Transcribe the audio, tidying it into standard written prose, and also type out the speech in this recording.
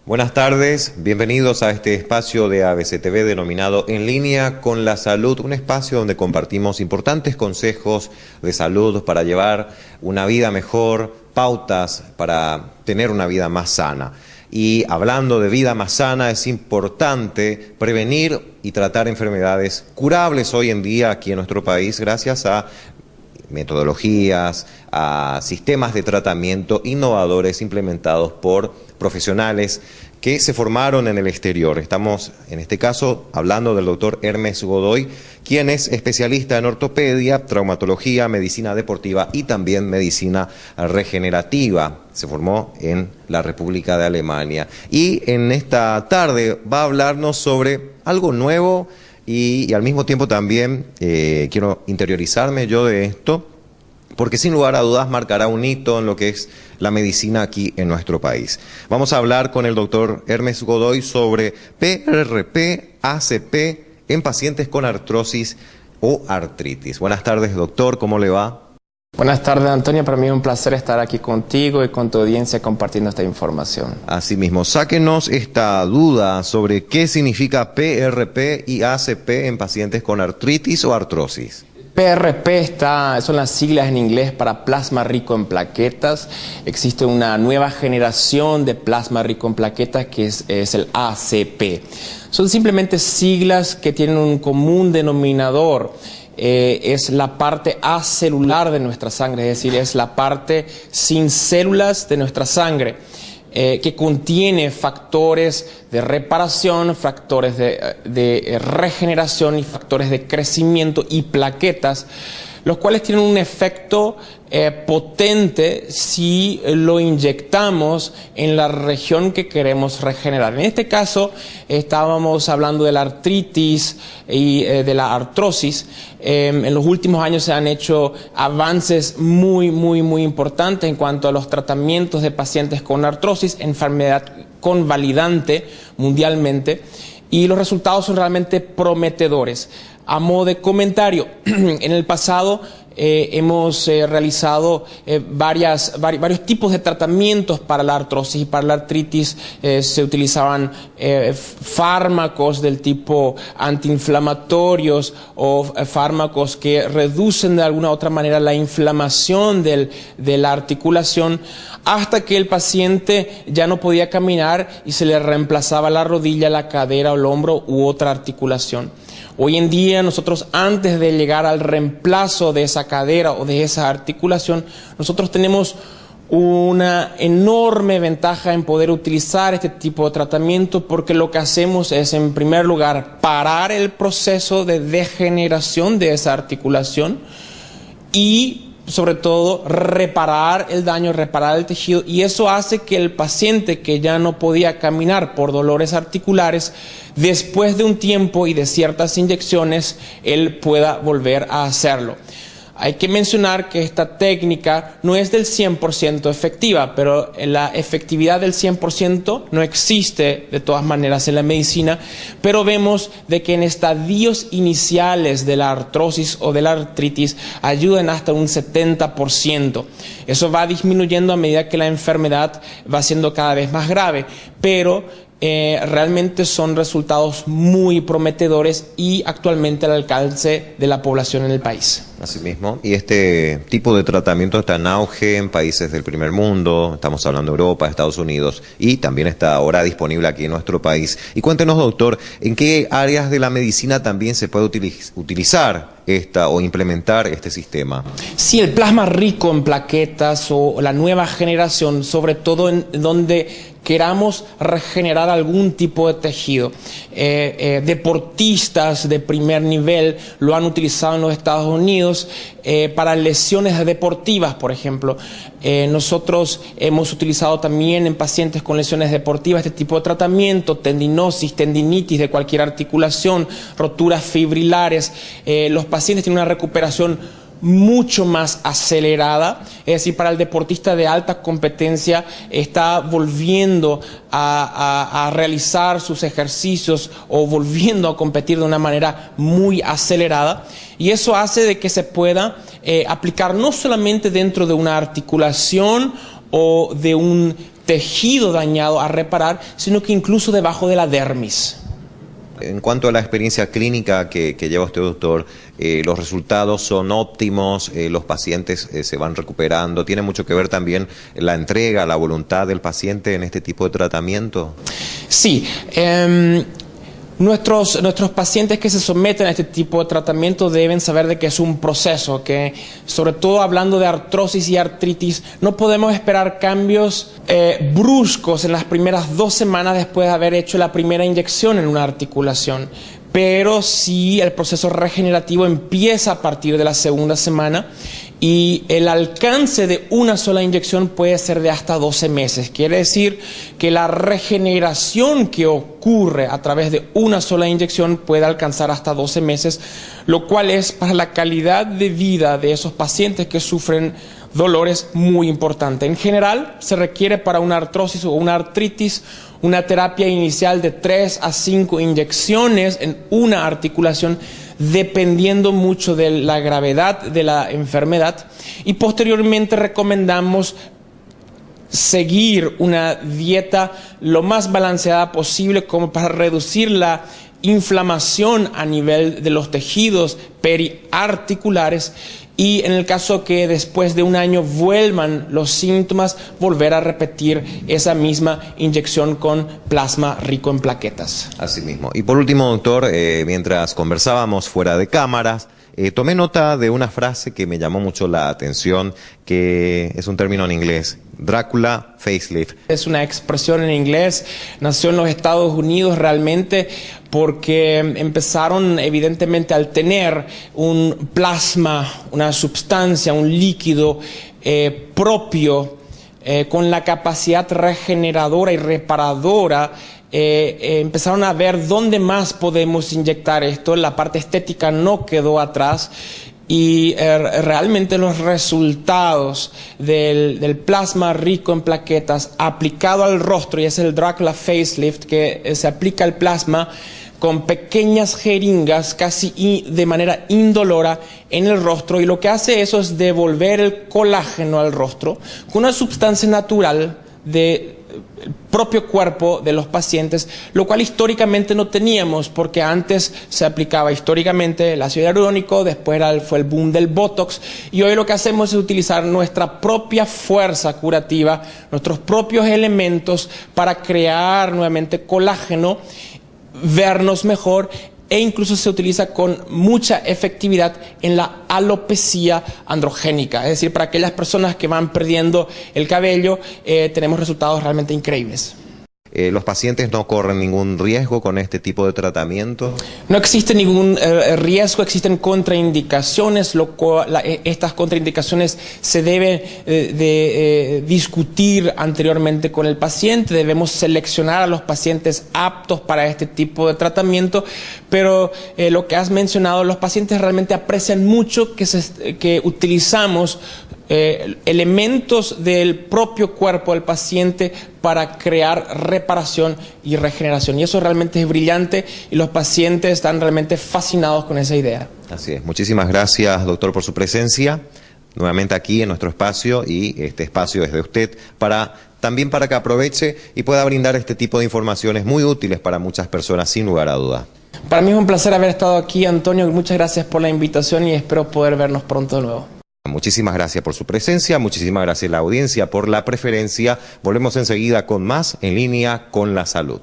Buenas tardes, bienvenidos a este espacio de ABCTV denominado En Línea con la Salud, un espacio donde compartimos importantes consejos de salud para llevar una vida mejor, pautas para tener una vida más sana. Y hablando de vida más sana, es importante prevenir y tratar enfermedades curables hoy en día aquí en nuestro país gracias a metodologías, a sistemas de tratamiento innovadores implementados por profesionales que se formaron en el exterior. Estamos, en este caso, hablando del doctor Hermes Godoy, quien es especialista en ortopedia, traumatología, medicina deportiva y también medicina regenerativa. Se formó en la República de Alemania. Y en esta tarde va a hablarnos sobre algo nuevo y al mismo tiempo también quiero interiorizarme yo de esto, porque sin lugar a dudas marcará un hito en lo que es la medicina aquí en nuestro país. Vamos a hablar con el doctor Hermes Godoy sobre PRP, ACP en pacientes con artrosis o artritis. Buenas tardes, doctor, ¿cómo le va? Buenas tardes, Antonio. Para mí es un placer estar aquí contigo y con tu audiencia compartiendo esta información. Asimismo, sáquenos esta duda sobre qué significa PRP y ACP en pacientes con artritis o artrosis. PRP son las siglas en inglés para plasma rico en plaquetas. Existe una nueva generación de plasma rico en plaquetas que es el ACP. Son simplemente siglas que tienen un común denominador. Es la parte acelular de nuestra sangre, es decir, es la parte sin células de nuestra sangre, que contiene factores de reparación, factores de regeneración y factores de crecimiento y plaquetas, los cuales tienen un efecto potente si lo inyectamos en la región que queremos regenerar. En este caso estábamos hablando de la artritis y de la artrosis. En los últimos años se han hecho avances muy importantes en cuanto a los tratamientos de pacientes con artrosis, enfermedad convalidante mundialmente, y los resultados son realmente prometedores. A modo de comentario, en el pasado hemos realizado varios tipos de tratamientos para la artrosis y para la artritis. Se utilizaban fármacos del tipo antiinflamatorios o fármacos que reducen de alguna u otra manera la inflamación de la articulación, hasta que el paciente ya no podía caminar y se le reemplazaba la rodilla, la cadera o el hombro u otra articulación. Hoy en día nosotros, antes de llegar al reemplazo de esa cadera o de esa articulación, nosotros tenemos una enorme ventaja en poder utilizar este tipo de tratamiento, porque lo que hacemos es, en primer lugar, parar el proceso de degeneración de esa articulación y, sobre todo, reparar el daño, reparar el tejido, y eso hace que el paciente que ya no podía caminar por dolores articulares, después de un tiempo y de ciertas inyecciones, él pueda volver a hacerlo. Hay que mencionar que esta técnica no es del 100% efectiva, pero la efectividad del 100% no existe de todas maneras en la medicina, pero vemos de que en estadios iniciales de la artrosis o de la artritis ayudan hasta un 70%. Eso va disminuyendo a medida que la enfermedad va siendo cada vez más grave, pero realmente son resultados muy prometedores y actualmente al alcance de la población en el país. Asimismo, y este tipo de tratamiento está en auge en países del primer mundo, estamos hablando de Europa, Estados Unidos, y también está ahora disponible aquí en nuestro país. Y cuéntenos, doctor, ¿en qué áreas de la medicina también se puede utilizar o implementar este sistema? Sí, el plasma rico en plaquetas o la nueva generación, sobre todo en donde queramos regenerar algún tipo de tejido. Deportistas de primer nivel lo han utilizado en los Estados Unidos para lesiones deportivas, por ejemplo. Nosotros hemos utilizado también en pacientes con lesiones deportivas este tipo de tratamiento: tendinosis, tendinitis de cualquier articulación, roturas fibrilares. Los pacientes tienen una recuperación mucho más acelerada, es decir, para el deportista de alta competencia está volviendo a realizar sus ejercicios o volviendo a competir de una manera muy acelerada, y eso hace de que se pueda aplicar no solamente dentro de una articulación o de un tejido dañado a reparar, sino que incluso debajo de la dermis. En cuanto a la experiencia clínica que lleva usted, doctor, los resultados son óptimos, los pacientes se van recuperando. ¿Tiene mucho que ver también la entrega, la voluntad del paciente en este tipo de tratamiento? Sí. Nuestros pacientes que se someten a este tipo de tratamiento deben saber de que es un proceso, que sobre todo hablando de artrosis y artritis, no podemos esperar cambios bruscos en las primeras 2 semanas después de haber hecho la primera inyección en una articulación. Pero sí, el proceso regenerativo empieza a partir de la 2ª semana y el alcance de una sola inyección puede ser de hasta 12 meses. Quiere decir que la regeneración que ocurre a través de una sola inyección puede alcanzar hasta 12 meses, lo cual es para la calidad de vida de esos pacientes que sufren dolores muy importante. En general, se requiere para una artrosis o una artritis una terapia inicial de 3 a 5 inyecciones en una articulación, dependiendo mucho de la gravedad de la enfermedad, y posteriormente recomendamos seguir una dieta lo más balanceada posible como para reducir la inflamación a nivel de los tejidos periarticulares, y en el caso que después de 1 año vuelvan los síntomas, volver a repetir esa misma inyección con plasma rico en plaquetas. Así mismo. Y por último, doctor, mientras conversábamos fuera de cámaras, tomé nota de una frase que me llamó mucho la atención, que es un término en inglés, Drácula facelift. Es una expresión en inglés, nació en los Estados Unidos realmente porque empezaron evidentemente al tener un plasma, una sustancia, un líquido propio con la capacidad regeneradora y reparadora. Empezaron a ver dónde más podemos inyectar esto. La parte estética no quedó atrás y realmente los resultados del plasma rico en plaquetas aplicado al rostro, y es el Drácula facelift, que se aplica el plasma con pequeñas jeringas casi de manera indolora en el rostro, y lo que hace eso es devolver el colágeno al rostro con una sustancia natural del propio cuerpo de los pacientes, lo cual históricamente no teníamos, porque antes se aplicaba históricamente el ácido hialurónico, después fue el boom del Botox, y hoy lo que hacemos es utilizar nuestra propia fuerza curativa, nuestros propios elementos para crear nuevamente colágeno, vernos mejor, e incluso se utiliza con mucha efectividad en la alopecia androgénica, es decir, para aquellas personas que van perdiendo el cabello, tenemos resultados realmente increíbles. ¿Los pacientes no corren ningún riesgo con este tipo de tratamiento? No existe ningún riesgo, existen contraindicaciones, estas contraindicaciones se deben de discutir anteriormente con el paciente. Debemos seleccionar a los pacientes aptos para este tipo de tratamiento, pero lo que has mencionado, los pacientes realmente aprecian mucho que utilizamos elementos del propio cuerpo del paciente para crear reparación y regeneración, y eso realmente es brillante y los pacientes están realmente fascinados con esa idea. Así es. Muchísimas gracias, doctor, por su presencia nuevamente aquí en nuestro espacio, y este espacio es de usted también para que aproveche y pueda brindar este tipo de informaciones muy útiles para muchas personas, sin lugar a duda. Para mí es un placer haber estado aquí, Antonio, muchas gracias por la invitación y espero poder vernos pronto de nuevo. Muchísimas gracias por su presencia, muchísimas gracias a la audiencia por la preferencia. Volvemos enseguida con más En Línea con la Salud.